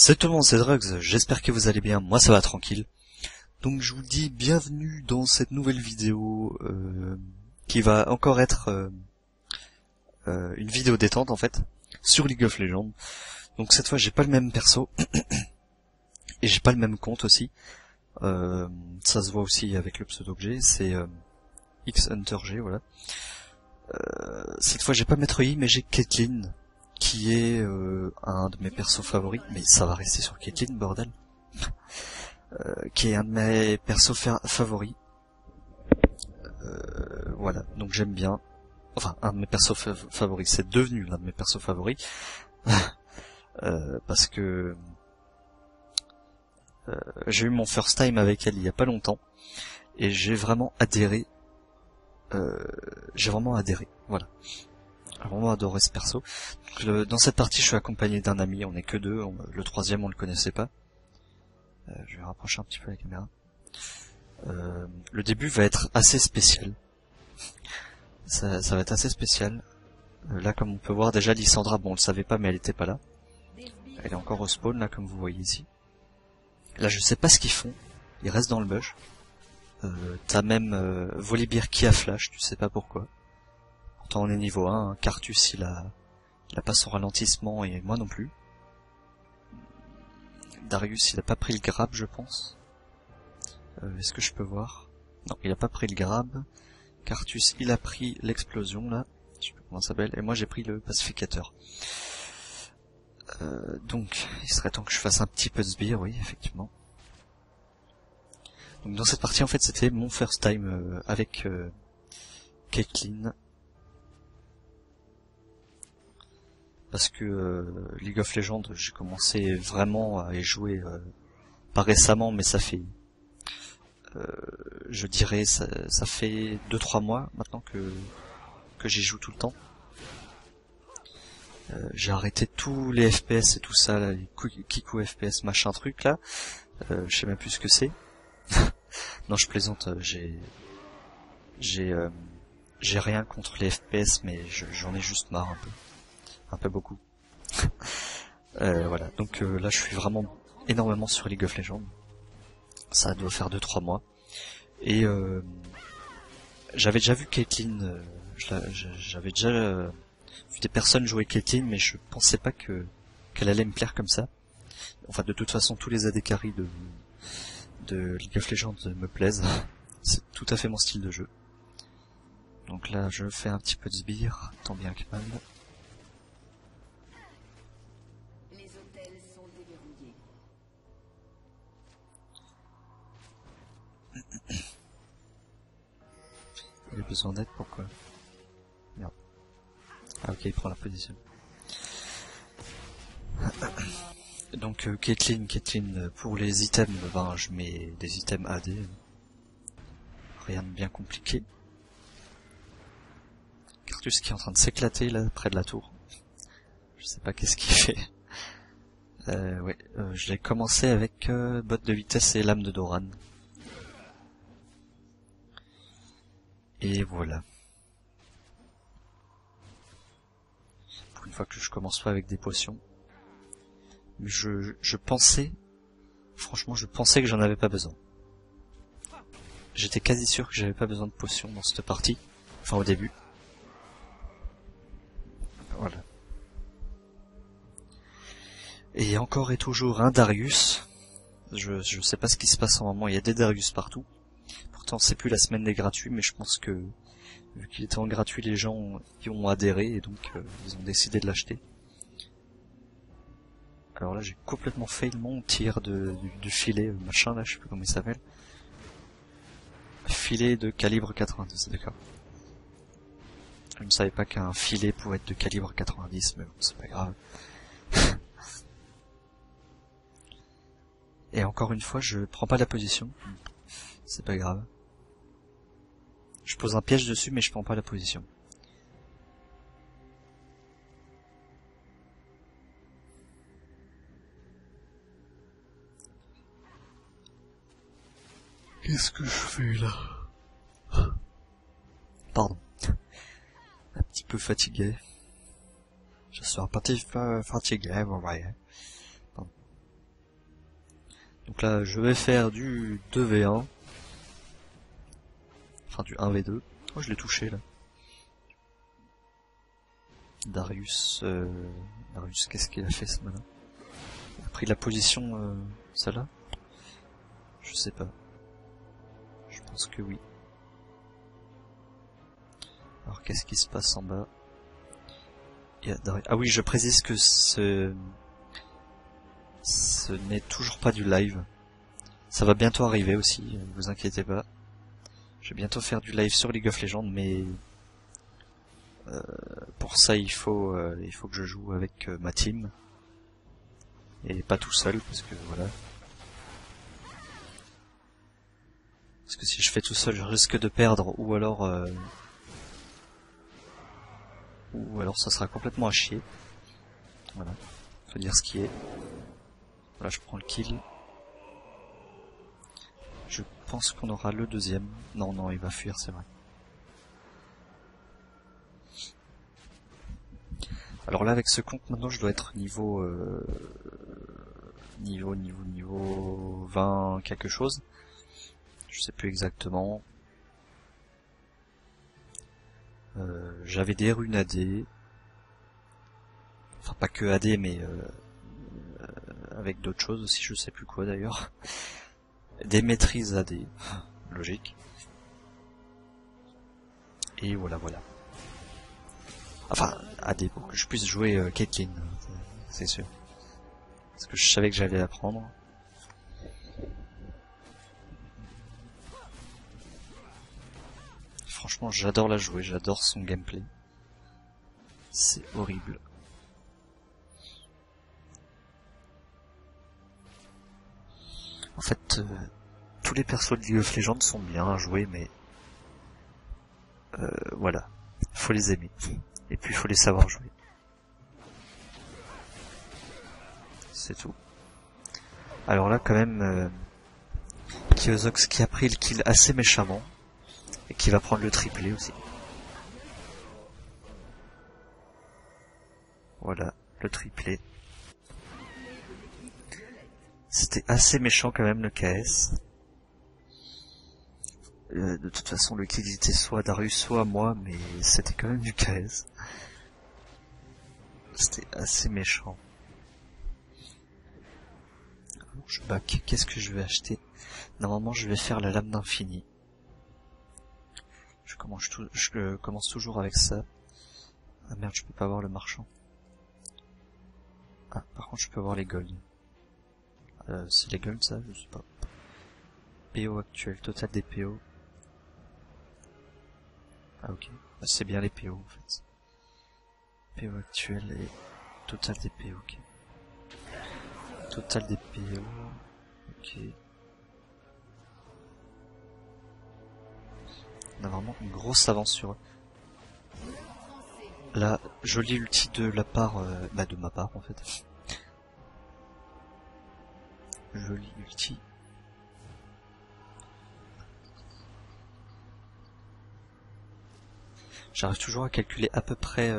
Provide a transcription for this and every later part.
Salut tout le monde, c'est Drugs, j'espère que vous allez bien, moi ça va tranquille. Donc je vous dis bienvenue dans cette nouvelle vidéo qui va encore être une vidéo détente en fait, sur League of Legends. Donc cette fois j'ai pas le même perso, et j'ai pas le même compte aussi. Ça se voit aussi avec le pseudo que j'ai, c'est XHunterG, voilà. Cette fois j'ai pas Maître Yi mais j'ai Caitlyn, qui est un de mes persos favoris, mais ça va rester sur Caitlyn, bordel. Qui est un de mes persos favoris. Voilà, donc j'aime bien. Enfin, un de mes persos favoris, c'est devenu l'un de mes persos favoris. Parce que j'ai eu mon first time avec elle il y a pas longtemps, et j'ai vraiment adhéré. Voilà. J'ai vraiment adoré ce perso. Donc, dans cette partie, je suis accompagné d'un ami, on est que deux, le troisième on le connaissait pas. Je vais rapprocher un petit peu la caméra. Le début va être assez spécial. Ça va être assez spécial. Là, comme on peut voir, déjà Lissandra, bon on le savait pas mais elle était pas là. Elle est encore au spawn, là, comme vous voyez ici. Là, je sais pas ce qu'ils font. Ils restent dans le bush. T'as même Volibear qui a flash, tu sais pas pourquoi. Pourtant on est niveau 1, hein. Cartus il a pas son ralentissement et moi non plus. Darius il a pas pris le grab je pense. Est-ce que je peux voir? Non, il a pas pris le grab. Cartus il a pris l'explosion là, je sais pas comment ça s'appelle, et moi j'ai pris le pacificateur. Donc il serait temps que je fasse un petit peu de sbire, oui effectivement. Donc dans cette partie en fait c'était mon first time avec Caitlyn. Parce que League of Legends, j'ai commencé vraiment à y jouer pas récemment, mais ça fait, je dirais, ça fait 2-3 mois maintenant que j'y joue tout le temps. J'ai arrêté tous les FPS et tout ça, là, les Kiku FPS machin truc là. Je sais même plus ce que c'est. Non, je plaisante. J'ai rien contre les FPS, mais j'en ai juste marre un peu beaucoup. Voilà, donc là je suis vraiment énormément sur League of Legends. Ça doit faire 2-3 mois. Et j'avais déjà vu Caitlyn, j'avais déjà vu des personnes jouer Caitlyn, mais je pensais pas qu'elle allait me plaire comme ça. Enfin, de toute façon, tous les AD carry de League of Legends me plaisent. C'est tout à fait mon style de jeu. Donc là, je fais un petit peu de sbire, tant bien que mal. Il a besoin d'aide, pourquoi? Merde. Ah ok, il prend la position. Donc Caitlyn, pour les items, ben je mets des items AD. Rien de bien compliqué. Cartus qui est en train de s'éclater là, près de la tour. Je sais pas qu'est-ce qu'il fait. Ouais, je l'ai commencé avec botte de vitesse et lame de Doran. Et voilà. Pour une fois que je commence pas avec des potions. Mais je pensais, franchement je pensais que j'en avais pas besoin. J'étais quasi sûr que j'avais pas besoin de potions dans cette partie. Enfin au début. Voilà. Et encore et toujours un Darius. Je sais pas ce qui se passe en ce moment, il y a des Darius partout. Pourtant c'est plus la semaine des gratuits, mais je pense que vu qu'il était en gratuit, les gens y ont adhéré et donc ils ont décidé de l'acheter. Alors là j'ai complètement fail mon tir du filet machin là, je sais plus comment il s'appelle. Filet de calibre 90, d'accord. Je ne savais pas qu'un filet pouvait être de calibre 90, mais bon, c'est pas grave. Et encore une fois, je prends pas la position. C'est pas grave. Je pose un piège dessus, mais je prends pas la position. Qu'est-ce que je fais là? Pardon. Un petit peu fatigué. Je suis un petit peu fatigué, vous voyez. Pardon. Donc là, je vais faire du 2v1. Enfin, du 1v2. Oh, je l'ai touché, là. Darius, qu'est-ce qu'il a fait, ce malin? Il a pris la position, celle-là? Je sais pas. Je pense que oui. Alors, qu'est-ce qui se passe en bas? Il y a Darius. Ah oui, je précise que ce n'est toujours pas du live. Ça va bientôt arriver aussi, ne vous inquiétez pas. Je vais bientôt faire du live sur League of Legends, mais pour ça il faut que je joue avec ma team et pas tout seul, parce que voilà. Parce que si je fais tout seul, je risque de perdre, ou alors ça sera complètement à chier. Voilà, faut dire ce qui est. Voilà, je prends le kill. Je pense qu'on aura le deuxième. Non, il va fuir, c'est vrai. Alors là, avec ce compte, maintenant, je dois être niveau 20 quelque chose. Je sais plus exactement. J'avais des runes AD. Enfin, pas que AD, mais avec d'autres choses aussi, je sais plus quoi d'ailleurs. Des maîtrises AD. Logique. Et voilà. Enfin, AD pour que je puisse jouer Caitlyn, c'est sûr. Parce que je savais que j'allais la prendre. Franchement, j'adore la jouer, j'adore son gameplay. C'est horrible. En fait, tous les persos de League of Legends sont bien à jouer, mais voilà, faut les aimer. Et puis il faut les savoir jouer. C'est tout. Alors là, quand même, Kyozox qui a pris le kill assez méchamment, et qui va prendre le triplé aussi. Voilà, le triplé. C'était assez méchant quand même le KS. De toute façon, le kill était soit Darius, soit moi, mais c'était quand même du KS. C'était assez méchant. Alors, je back. Qu'est-ce que je vais acheter? Normalement, je vais faire la lame d'infini. Je commence toujours avec ça. Ah merde, je peux pas avoir le marchand. Ah, par contre, je peux avoir les golds. C'est les golds, ça? Je sais pas. PO actuel, total des PO. Ah ok, c'est bien les PO en fait. PO actuel et total des PO, ok. Total des PO, ok. On a vraiment une grosse avance sur eux. Là, jolie ulti de la part, de ma part en fait. Jolie ulti. J'arrive toujours à calculer à peu près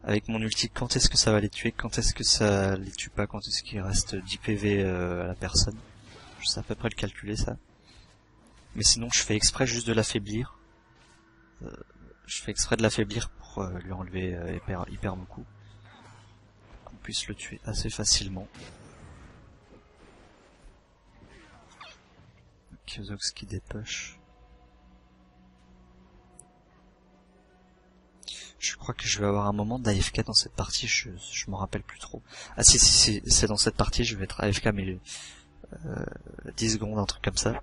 avec mon ulti quand est-ce que ça va les tuer, quand est-ce que ça les tue pas, quand est-ce qu'il reste 10 PV à la personne. Je sais à peu près le calculer ça. Mais sinon je fais exprès juste de l'affaiblir. Je fais exprès de l'affaiblir pour lui enlever hyper beaucoup. Qu'on puisse le tuer assez facilement. Kyozox qui dépush. Je crois que je vais avoir un moment d'AFK dans cette partie, je m'en rappelle plus trop. Ah si, c'est dans cette partie, je vais être AFK mais 10 secondes, un truc comme ça.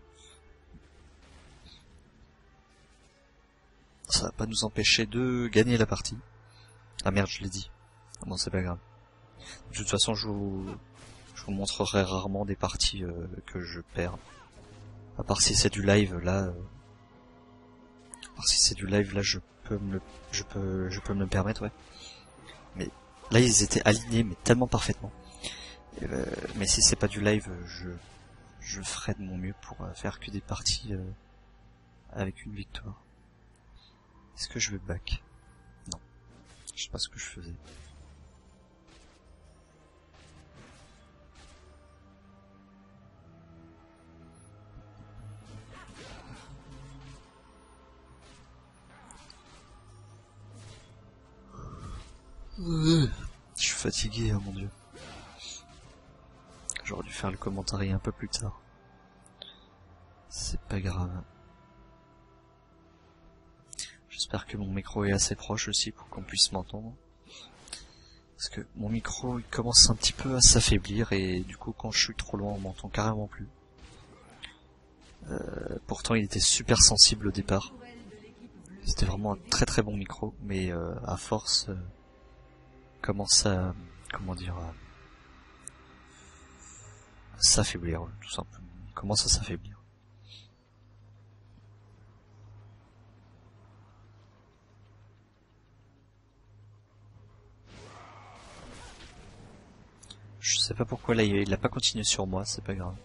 Ça va pas nous empêcher de gagner la partie. Ah merde, je l'ai dit. Bon, c'est pas grave. De toute façon, je vous montrerai rarement des parties que je perds. À part si c'est du live, là... je peux me le permettre, ouais. Mais là, ils étaient alignés, mais tellement parfaitement. Mais si c'est pas du live, je ferai de mon mieux pour faire que des parties avec une victoire. Est-ce que je vais back? Non. Je sais pas ce que je faisais. Je suis fatigué, oh mon dieu. J'aurais dû faire le commentaire un peu plus tard. C'est pas grave. J'espère que mon micro est assez proche aussi pour qu'on puisse m'entendre. Parce que mon micro il commence un petit peu à s'affaiblir et du coup quand je suis trop loin on m'entend carrément plus. Pourtant il était super sensible au départ. C'était vraiment un très très bon micro, mais à force commence à, comment dire, à s'affaiblir, tout simplement. Il commence à s'affaiblir. Je sais pas pourquoi là il a pas continué sur moi, c'est pas grave.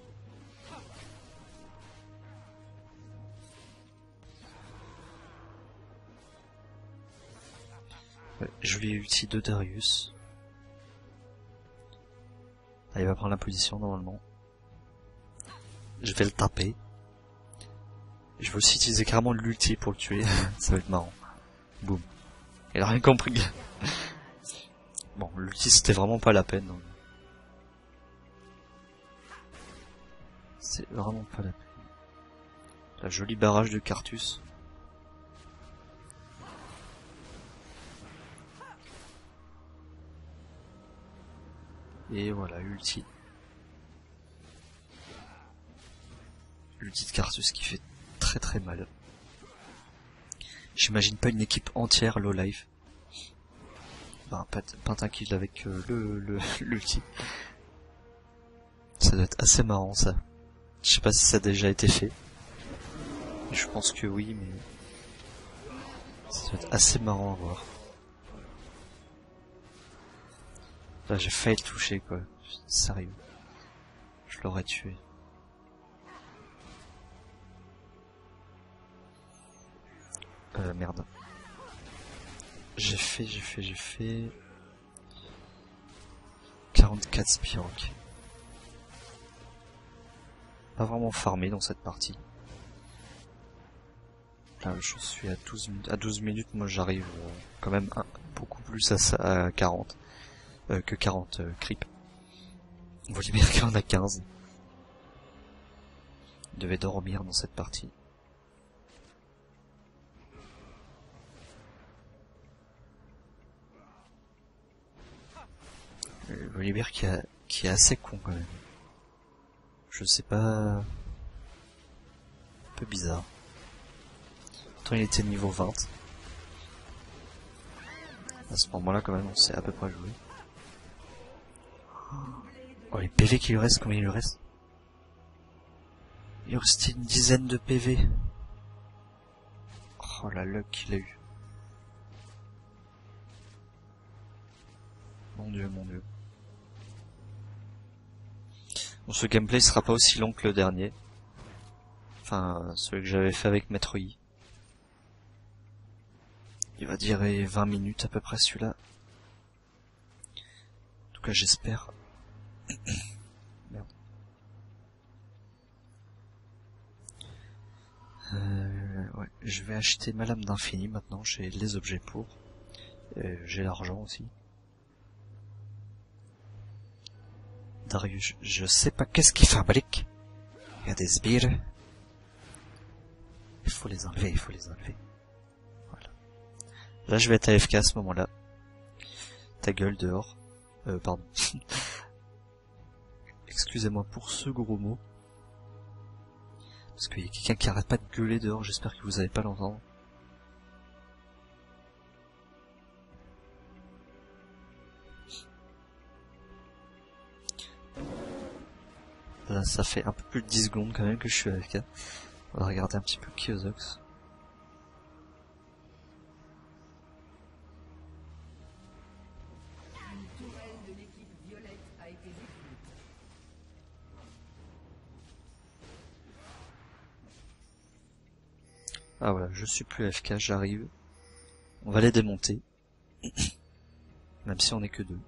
Je lui ai ulti de Darius. Ah, il va prendre la position normalement. Je vais le taper. Je vais aussi utiliser carrément l'ulti pour le tuer. Ça va être marrant. Boum. Il a rien compris. Bon, l'ulti c'était vraiment pas la peine. Donc. C'est vraiment pas la peine. La jolie barrage de Cartus. Et voilà, ulti. L'ulti de Cartus qui fait très très mal. J'imagine pas une équipe entière low life. Ben, pas un kill avec l'ulti. Ça doit être assez marrant ça. Je sais pas si ça a déjà été fait. Je pense que oui, mais ça doit être assez marrant à voir. Là j'ai failli le toucher quoi. Sérieux. Je l'aurais tué. Merde. J'ai fait 44 Spirok. Pas vraiment farmé dans cette partie. Là je suis à 12 minutes. À 12 minutes moi j'arrive quand même beaucoup plus à 40. Que 40 creep. Volibear qui en a 15. Il devait dormir dans cette partie. Volibear qui est assez con quand même. Je sais pas... Un peu bizarre. Pourtant il était niveau 20. À ce moment-là quand même on sait à peu près jouer. Oh les PV qu'il lui reste, combien il lui reste? Il lui restait une dizaine de PV. Oh la luck qu'il a eu. Mon dieu, mon dieu. Bon, ce gameplay sera pas aussi long que le dernier. Enfin, celui que j'avais fait avec Maître Yi. Il va durer 20 minutes à peu près celui-là. En tout cas j'espère. Merde. Ouais, je vais acheter ma lame d'infini maintenant, j'ai les objets pour. J'ai l'argent aussi. Darius, je sais pas qu'est-ce qu'il fabrique. Il y a des sbires. Il faut les enlever, il faut les enlever. Voilà. Là je vais être AFK à ce moment-là. Ta gueule dehors. Pardon. Excusez-moi pour ce gros mot. Parce qu'il y a quelqu'un qui arrête pas de gueuler dehors, j'espère que vous avez pas l'entendre. Là ça fait un peu plus de 10 secondes quand même que je suis AFK. On va regarder un petit peu Kyozox. Ah voilà, je suis plus AFK, j'arrive. On va les démonter. Même si on est que deux.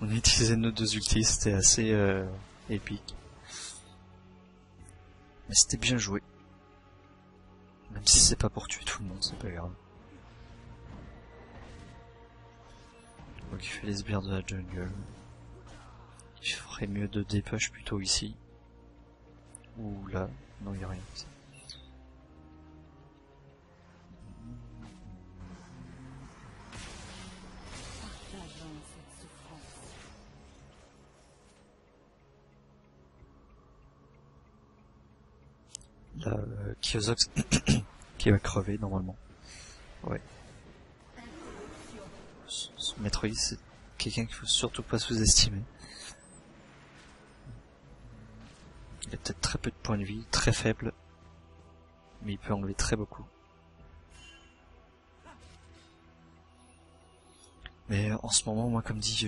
On a utilisé nos deux ultis, c'était assez épique. Mais c'était bien joué. Même si c'est pas pour tuer tout le monde, c'est pas grave. Donc il fait les sbires de la jungle. Il ferait mieux de dépush plutôt ici. Ou là. Non, il n'y a rien ici. Là, Kyozox qui va crever normalement. Ouais. Ce Metroid, c'est quelqu'un qu'il faut surtout pas sous-estimer. Il a peut-être très peu de points de vie, très faible, mais il peut enlever très beaucoup. Mais en ce moment, moi, comme dit,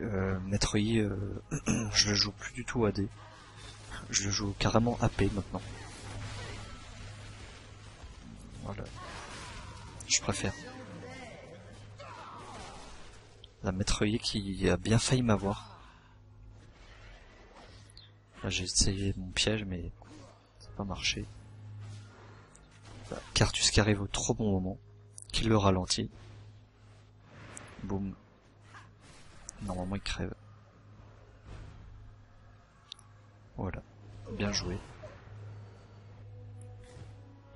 Metroid, je le joue plus du tout AD. Je le joue carrément AP maintenant. Voilà. Je préfère. La Metroid qui a bien failli m'avoir. Là j'ai essayé mon piège mais ça n'a pas marché. Cartus qui arrive au trop bon moment, qui le ralentit. Boum. Normalement il crève. Voilà. Bien joué.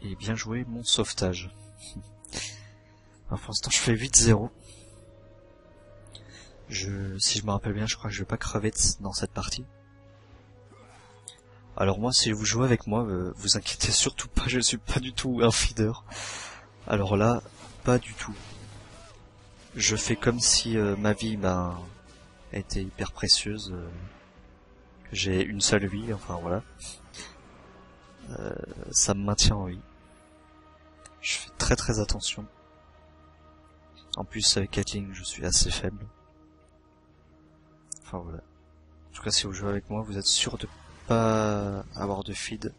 Et bien joué mon sauvetage. Alors pour l'instant je fais 8-0. Si je me rappelle bien, je crois que je vais pas crever dans cette partie. Alors moi, si vous jouez avec moi, vous inquiétez surtout pas, je suis pas du tout un feeder. Alors là, pas du tout. Je fais comme si ma vie était hyper précieuse, que j'ai une seule vie, enfin voilà. Ça me maintient en vie. Je fais très très attention. En plus avec Caitlyn, je suis assez faible. Enfin voilà. En tout cas, si vous jouez avec moi, vous êtes sûr de pas avoir de feed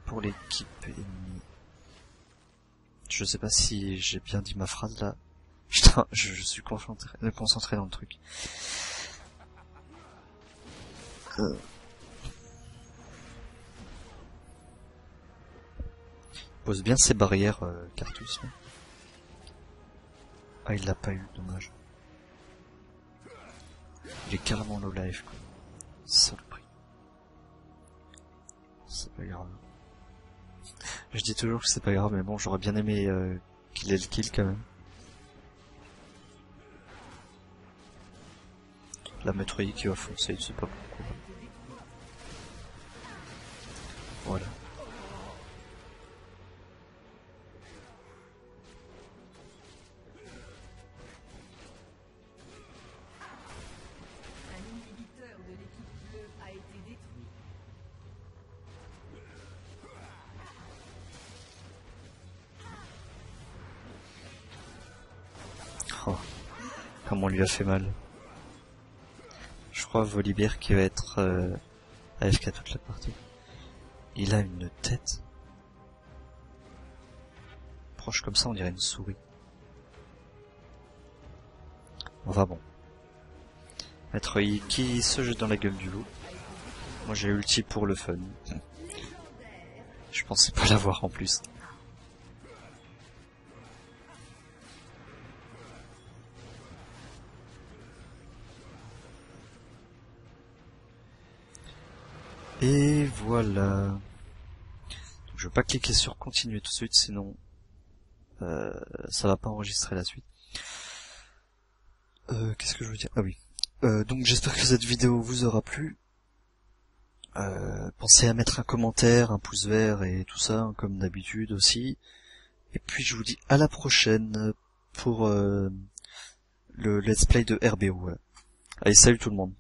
pour l'équipe ennemie. Je sais pas si j'ai bien dit ma phrase là. Putain, je suis concentré dans le truc. Pose bien ses barrières, Cartus. Ah, il l'a pas eu, dommage. Il est carrément low life, quoi. C'est ça le prix. C'est pas grave. Je dis toujours que c'est pas grave, mais bon, j'aurais bien aimé qu'il ait le kill quand même. La Metroid qui va foncer, je sais pas pourquoi. Voilà. Oh, comme on lui a fait mal. Je crois Volibear qui va être AFK toute la partie. Il a une tête proche comme ça, on dirait une souris. Enfin bon. Metroid qui se jette dans la gueule du loup. Moi j'ai ulti pour le fun. Je pensais pas l'avoir en plus. Et voilà. Donc, je vais pas cliquer sur continuer tout de suite, sinon ça va pas enregistrer la suite. Qu'est-ce que je veux dire? Ah oui. Donc j'espère que cette vidéo vous aura plu. Pensez à mettre un commentaire, un pouce vert et tout ça, hein, comme d'habitude aussi. Et puis je vous dis à la prochaine pour le let's play de RBO. Voilà. Allez, salut tout le monde.